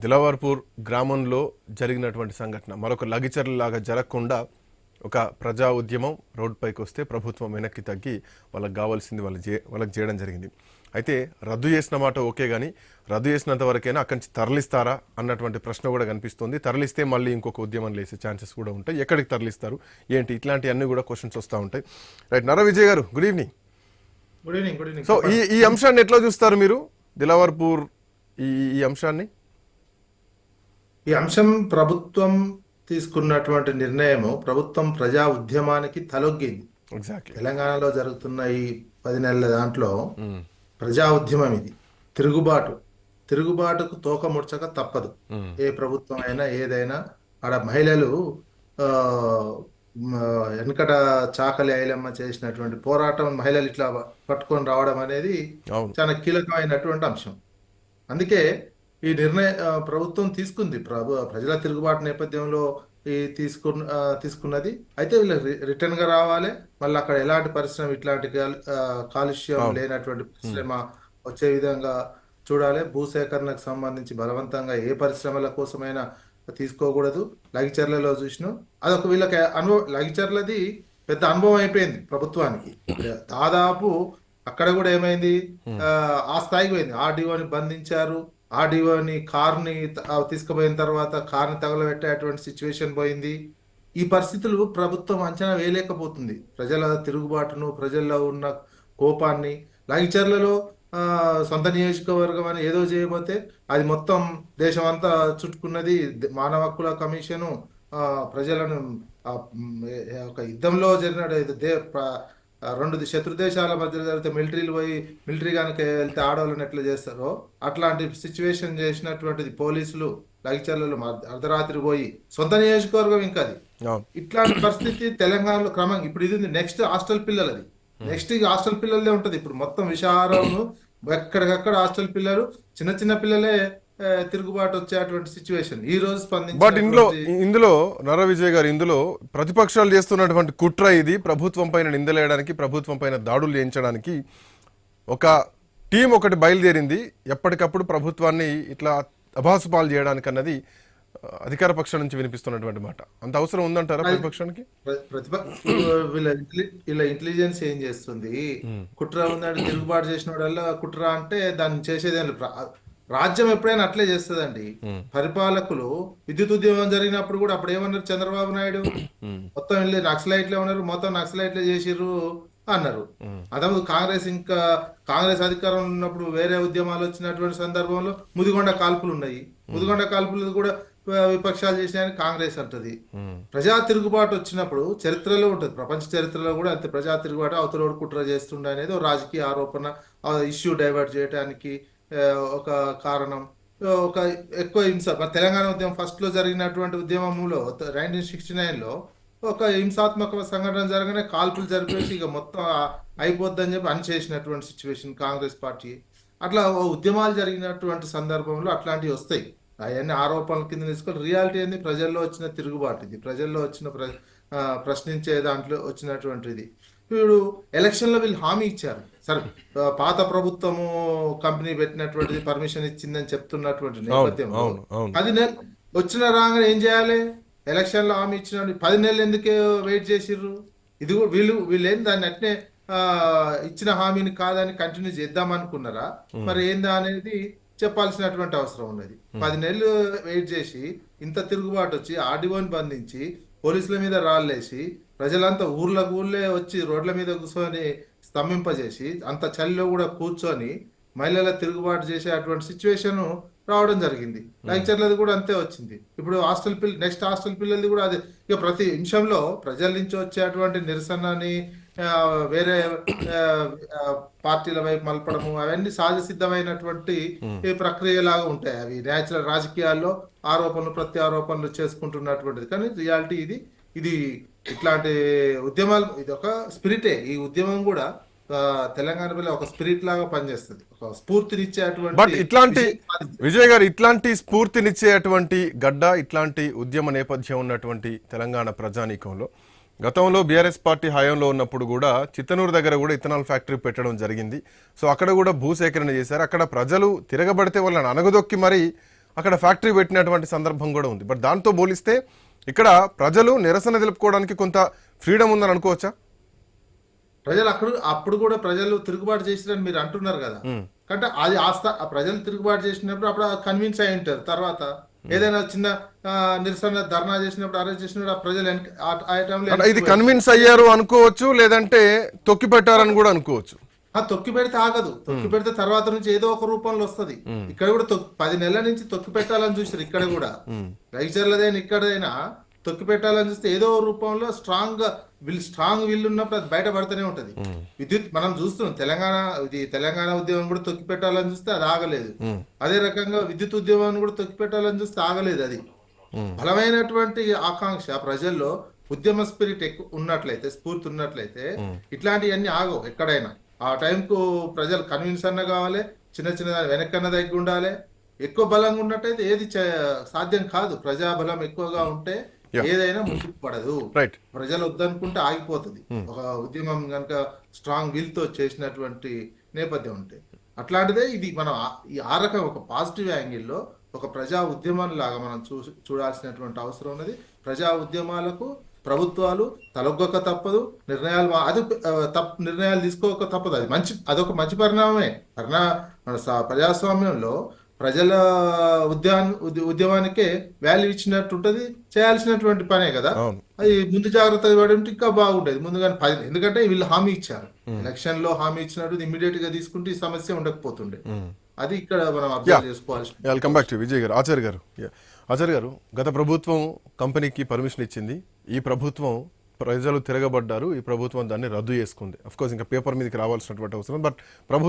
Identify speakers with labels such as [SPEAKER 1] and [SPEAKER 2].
[SPEAKER 1] దిలావర్పూర్ గ్రామంలో జరిగినటువంటి సంఘటన మరొక లగిచర్లలాగా జరగకుండా ఒక ప్రజా ఉద్యమం రోడ్డుపైకి వస్తే ప్రభుత్వం వెనక్కి తగ్గి వాళ్ళకి కావాల్సింది వాళ్ళకి చేయడం జరిగింది. అయితే రద్దు చేసిన మాట ఓకే, కానీ రద్దు చేసినంత వరకైనా అక్కడి నుంచి తరలిస్తారా అన్నటువంటి ప్రశ్న కూడా కనిపిస్తుంది. తరలిస్తే మళ్ళీ ఇంకొక ఉద్యమం లేసే ఛాన్సెస్ కూడా ఉంటాయి. ఎక్కడికి తరలిస్తారు ఏంటి, ఇట్లాంటివన్నీ కూడా క్వశ్చన్స్ వస్తూ ఉంటాయి. రైట్, నర విజయ్ గారు, good evening.
[SPEAKER 2] Good evening.
[SPEAKER 1] So ఈ అంశాన్ని ఎట్లా చూస్తారు మీరు, దిలావర్పూర్ ఈ అంశాన్ని?
[SPEAKER 2] ఈ అంశం ప్రభుత్వం తీసుకున్నటువంటి నిర్ణయము ప్రభుత్వం ప్రజా ఉద్యమానికి తలొగ్గింది.
[SPEAKER 1] ఎగ్జాక్ట్లీ.
[SPEAKER 2] తెలంగాణలో జరుగుతున్న ఈ 10 నెలల దాంట్లో ప్రజా ఉద్యమం ఇది. తిరుగుబాటుకు తోక ముడ్చక తప్పదు. ఏ ప్రభుత్వం అయినా ఏదైనా ఆడ మహిళలు వెనకట చాకలి ఐలమ్మ చేసినటువంటి పోరాటం మహిళలు ఇట్లా పట్టుకొని రావడం అనేది చాలా కీలకమైనటువంటి అంశం. అందుకే ఈ ప్రభుత్వం తీసుకుంది. ప్రజల తిరుగుబాటు నేపథ్యంలో ఈ తీసుకున్నది. అయితే వీళ్ళు రిటర్న్ గా రావాలి. మళ్ళీ అక్కడ ఎలాంటి పరిశ్రమ, ఇట్లాంటి కాలుష్యం లేనటువంటి పరిశ్రమ వచ్చే విధంగా చూడాలి. భూసేకరణకు సంబంధించి బలవంతంగా ఏ పరిశ్రమల కోసమైనా తీసుకోకూడదు. లగిచర్లలో చూసినాం, అదొక వీళ్ళకి అనుభవం. లగిచర్లది పెద్ద అనుభవం అయిపోయింది ప్రభుత్వానికి. దాదాపు అక్కడ కూడా ఏమైంది, ఆ స్థాయికి పోయింది. ఆర్డీఓని బంధించారు. ఆర్డీఓని కార్ని తీసుకుపోయిన తర్వాత కార్ని తగలబెట్టేటువంటి సిచ్యువేషన్ పోయింది. ఈ పరిస్థితులు ప్రభుత్వం అంచనా వేయలేకపోతుంది. ప్రజల తిరుగుబాటును, ప్రజల్లో ఉన్న కోపాన్ని. లగిచర్లలో సొంత నియోజకవర్గం అని ఏదో చేయబోతే అది మొత్తం దేశం అంతా చుట్టుకున్నది. మానవ హక్కుల కమిషను ప్రజలను ఒక యుద్ధంలో జరిగిన రెండు శత్రు దేశాల మధ్య జరిగితే మిలిటరీలు పోయి మిలిటరీ కనుక వెళ్తే ఆడవాళ్ళని ఎట్లా చేస్తారో అట్లాంటి సిచ్యువేషన్ చేసినటువంటిది పోలీసులు. లగిచర్లలో అర్ధరాత్రి పోయి సొంత నియోజకవర్గం ఇంకా అది. ఇట్లాంటి పరిస్థితి తెలంగాణలో క్రమంగా ఇప్పుడు ఇది నెక్స్ట్ హాస్టల్ పిల్లలది. నెక్స్ట్ హాస్టల్ పిల్లలే ఉంటది. ఇప్పుడు మొత్తం విషారము, ఎక్కడికక్కడ హాస్టల్ పిల్లలు, చిన్న చిన్న పిల్లలే తిరుగుబాటు వచ్చేటువంటి సిచ్యువేషన్ ఈ రోజు స్పందించి.
[SPEAKER 1] బట్ ఇందులో నర విజయ్ గారు, ఇందులో ప్రతిపక్షాలు చేస్తున్నటువంటి కుట్ర ఇది. ప్రభుత్వం పైన నిందలేయడానికి, ప్రభుత్వం పైన దాడులు చేయించడానికి ఒక టీం ఒకటి బయలుదేరింది. ఎప్పటికప్పుడు ప్రభుత్వాన్ని ఇట్లా అభాసుపాలు చేయడానికి అన్నది అధికార పక్షం నుంచి వినిపిస్తున్నటువంటి మాట. అంత అవసరం ఉందంటారా ప్రతిపక్షానికి?
[SPEAKER 2] వీళ్ళ ఇంటెలిజెన్స్ ఏం చేస్తుంది? కుట్ర ఉందంటే తిరుగుబాటు చేసిన వాళ్ళ కుట్ర అంటే దాన్ని చేసేదే. రాజ్యం ఎప్పుడైనా అట్లే చేస్తుందండి. పరిపాలకులు విద్యుత్ ఉద్యమం జరిగినప్పుడు కూడా అప్పుడు ఏమన్నారు చంద్రబాబు నాయుడు, మొత్తం వెళ్ళి నక్సలైట్లే ఉన్నారు, మొత్తం నక్సలైట్లే చేసిర్రు అన్నారు. అదే కాంగ్రెస్ అధికారంలో ఉన్నప్పుడు వేరే ఉద్యమాలు వచ్చినటువంటి సందర్భంలో ముదిగొండ కాల్పులు ఉన్నాయి. ముదిగొండ కాల్పులు కూడా విపక్షాలు చేసినాయని కాంగ్రెస్ అంటది. ప్రజా తిరుగుబాటు వచ్చినప్పుడు చరిత్రలో ఉంటుంది, ప్రపంచ చరిత్రలో కూడా అంతే. ప్రజా తిరుగుబాటు అవతలోడు కుట్ర చేస్తుండే అనేది రాజకీయ ఆరోపణ, ఇష్యూ డైవర్ట్ చేయడానికి ఒక కారణం. ఒక ఎక్కువ హింస. తెలంగాణ ఉద్యమం ఫస్ట్ లో జరిగినటువంటి ఉద్యమంలో 1969లో ఒక హింసాత్మక సంఘటన జరగనే కాల్పులు జరిపేసి ఇక మొత్తం అయిపోద్దని చెప్పి అని చేసినటువంటి సిచ్యువేషన్ కాంగ్రెస్ పార్టీ. అట్లా ఉద్యమాలు జరిగినటువంటి సందర్భంలో అట్లాంటివి వస్తాయి. అవన్నీ ఆరోపణల కింద తీసుకొని రియాలిటీ అనేది ప్రజల్లో వచ్చిన తిరుగుబాటు ఇది. ప్రజల్లో వచ్చిన ప్రశ్నించే దాంట్లో వచ్చినటువంటిది. ఇప్పుడు ఎలక్షన్ లో వీళ్ళు హామీ ఇచ్చారు. సరే, పాత ప్రభుత్వము కంపెనీ పెట్టినటువంటిది పర్మిషన్ ఇచ్చిందని చెప్తున్నటువంటి నేపథ్యంలో 10 నెలలు వచ్చిన రాగానే ఏం చేయాలి? ఎలక్షన్ లో హామీ ఇచ్చిన 10 నెలలు ఎందుకే వెయిట్ చేసిర్రు? ఇది వీళ్ళు ఏం దాన్ని అట్నే ఇచ్చిన హామీని కాదని కంటిన్యూ చేద్దాం అనుకున్నారా? మరి ఏందా అనేది చెప్పాల్సినటువంటి అవసరం ఉన్నది. 10 నెలలు వెయిట్ చేసి ఇంత తిరుగుబాటు వచ్చి ఆర్డీఓని బంధించి పోలీసుల మీద రాళ్ళేసి ప్రజలంతా ఊళ్ళే వచ్చి రోడ్ల మీద కూర్చొని స్తంభింపజేసి అంత చలిలో కూడా కూర్చొని మహిళల తిరుగుబాటు చేసే అటువంటి సిచ్యువేషన్ రావడం జరిగింది. లగిచర్లది కూడా అంతే వచ్చింది. ఇప్పుడు నెక్స్ట్ హాస్టల్ పిల్లలది కూడా అదే. ఇక ప్రతి నిమిషంలో ప్రజల నుంచి వచ్చేటువంటి నిరసనని వేరే పార్టీల వైపు మలపడము అవన్నీ సహజ సిద్ధమైనటువంటి ప్రక్రియలాగా ఉంటాయి. అవి నేచురల్ రాజకీయాల్లో ఆరోపణలు ప్రత్యారోపణలు చేసుకుంటున్నటువంటిది. కానీ రియాలిటీ ఇది ఇట్లాంటి ఉద్యమాలు, ఇది ఒక స్పిరిటే. ఈ ఉద్యమం కూడా తెలంగాణ పిల్ల ఒక స్పిరిట్ లాగా పనిచేస్తుంది, ఒక స్ఫూర్తినిచ్చేటువంటి.
[SPEAKER 1] బట్ ఇట్లాంటి విజయ్ గారు, ఇట్లాంటి స్ఫూర్తినిచ్చేటువంటి గడ్డ, ఇట్లాంటి ఉద్యమ నేపథ్యం ఉన్నటువంటి తెలంగాణ ప్రజానీకంలో గతంలో బీఆర్ఎస్ పార్టీ హయాంలో ఉన్నప్పుడు కూడా చిత్తనూరు దగ్గర కూడా ఇథనాల్ ఫ్యాక్టరీ పెట్టడం జరిగింది. సో అక్కడ కూడా భూసేకరణ చేశారు. అక్కడ ప్రజలు తిరగబడితే వాళ్ళని అనగదొక్కి మరి అక్కడ ఫ్యాక్టరీ పెట్టినటువంటి సందర్భం కూడా ఉంది. బట్ దాంతో పోలిస్తే ఇక్కడ ప్రజలు నిరసన తెలుపుకోవడానికి కొంత ఫ్రీడమ్ ఉందని అనుకోవచ్చా?
[SPEAKER 2] ప్రజలు అప్పుడు కూడా ప్రజలు తిరుగుబాటు చేసిరని మీరు అంటున్నారు కదా, అంటే అది ఆ ప్రజలు తిరుగుబాటు చేసినప్పుడు అప్పుడు కన్విన్స్ అయి ఉంటారు. తర్వాత ఏదైనా చిన్న నిరసన ధర్నా చేసినప్పుడు అరెస్ట్ చేసినప్పుడు ఆ ప్రజలు ఆ టైంలో
[SPEAKER 1] ఇది కన్విన్స్ అయ్యారు అనుకోవచ్చు, లేదంటే తొక్కి పెట్టారని కూడా అనుకోవచ్చు.
[SPEAKER 2] తొక్కి పెడితే ఆగదు, తొక్కి పెడితే తర్వాత నుంచి ఏదో ఒక రూపంలో వస్తది. ఇక్కడ కూడా 10 నెలల నుంచి తొక్కి పెట్టాలని చూసారు. ఇక్కడ కూడా లైచర్లదైనా ఇక్కడైనా తొక్కి పెట్టాలని చూస్తే ఏదో రూపంలో స్ట్రాంగ్ విల్ ఉన్నప్పుడు అది బయటపడుతూనే ఉంటది. విద్యుత్ మనం చూస్తున్నాం, తెలంగాణ ఉద్యమం కూడా తొక్కి పెట్టాలని చూస్తే అది ఆగలేదు. అదే రకంగా విద్యుత్ ఉద్యమాన్ని కూడా తొక్కి పెట్టాలని చూస్తే ఆగలేదు. అది బలమైనటువంటి ఆకాంక్ష ప్రజల్లో, ఉద్యమ స్పిరిట్ ఎక్కువ ఉన్నట్లయితే, స్ఫూర్తి ఉన్నట్లయితే ఇట్లాంటివన్నీ ఆగవు ఎక్కడైనా. ఆ టైంకు ప్రజలు కన్విన్స్ అన్న కావాలి, చిన్న చిన్న వెనకన్న దగ్గర ఉండాలి. ఎక్కువ బలంగా ఉన్నట్టయితే ఏది సాధ్యం కాదు. ప్రజాబలం ఎక్కువగా ఉంటే ఏదైనా ముందుకు పడదు. ప్రజలు వద్దనుకుంటే ఆగిపోతుంది. ఒక ఉద్యమం కనుక స్ట్రాంగ్ విల్ తో చేసినటువంటి నేపథ్యం ఉంటే అట్లాంటిదే ఇది. మనం ఆ రకం ఒక పాజిటివ్ యాంగిల్లో ఒక ప్రజా ఉద్యమం లాగా మనం చూడాల్సినటువంటి అవసరం ఉన్నది. ప్రజా ఉద్యమాలకు ప్రభుత్వాలు తలొగ్గక తప్పదు, నిర్ణయాలు తీసుకోక తప్పదు. అదొక మంచి పరిణామమే. ప్రజాస్వామ్యంలో ప్రజల ఉద్యమానికే వాల్యూ ఇచ్చినట్టు ఉంటది, చేయాల్సినటువంటి పనే కదా. అది ముందు జాగ్రత్తగా పడి ఉంటే ఇంకా బాగుంటది. ముందుగానే ఎందుకంటే వీళ్ళు హామీ ఇచ్చారు, ఎలక్షన్ లో హామీ ఇచ్చినట్టు ఇమ్మీడియట్ గా తీసుకుంటే ఈ సమస్య ఉండకపోతుండే. అది ఇక్కడ మనం అబ్జర్వ్ చేసుకోవాల్సి.
[SPEAKER 1] వెల్కమ్ బ్యాక్ టు విజయ్ గారు. ఆచార్య గారు, గత ప్రభుత్వం కంపెనీకి పర్మిషన్ ఇచ్చింది, ఈ ప్రభుత్వం ప్రజలు తిరగబడ్డారు, ఈ ప్రభుత్వం దాన్ని రద్దు చేసుకుంది. అఫ్ కోర్స్ ఇంకా పేపర్ మీదకి రావాల్సినటువంటి అవసరం, బట్ ప్రభుత్వం